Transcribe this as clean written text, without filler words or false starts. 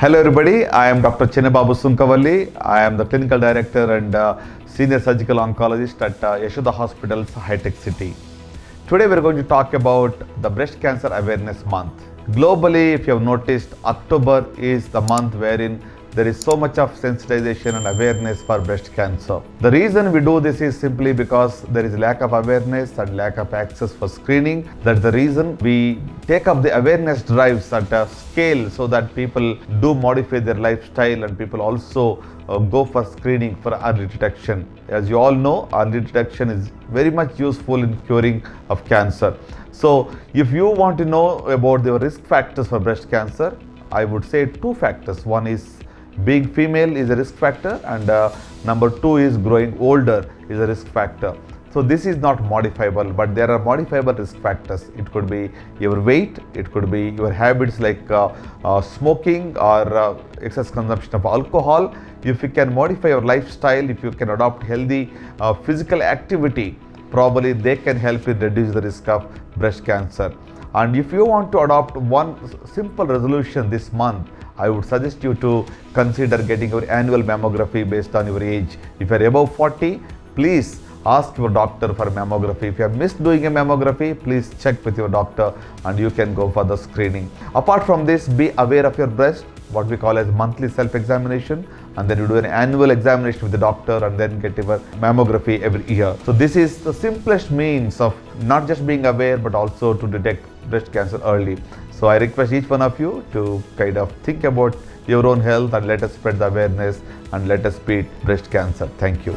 Hello everybody, I am Dr. Chinnababu Sunkavalli. I am the Clinical Director and Senior Surgical Oncologist at Yashoda Hospitals, High-Tech City. Today we are going to talk about the Breast Cancer Awareness Month. Globally, if you have noticed, October is the month wherein there is so much of sensitization and awareness for breast cancer. The reason we do this is simply because there is lack of awareness and lack of access for screening. That's the reason we take up the awareness drives at a scale so that people do modify their lifestyle and people also go for screening for early detection. As you all know, early detection is very much useful in curing of cancer. So if you want to know about the risk factors for breast cancer, I would say two factors. One is being female is a risk factor, and number two is growing older is a risk factor. So this is not modifiable, but there are modifiable risk factors. It could be your weight, it could be your habits like smoking or excess consumption of alcohol. If you can modify your lifestyle, if you can adopt healthy physical activity, probably they can help you reduce the risk of breast cancer. And if you want to adopt one simple resolution this month, I would suggest you to consider getting your annual mammography based on your age. If you are above 40, please ask your doctor for mammography. If you have missed doing a mammography, please check with your doctor and you can go for the screening. Apart from this, be aware of your breast, what we call as monthly self-examination, and then you do an annual examination with the doctor and then get your mammography every year. So this is the simplest means of not just being aware but also to detect breast cancer early. So I request each one of you to kind of think about your own health and let us spread the awareness and let us beat breast cancer. Thank you.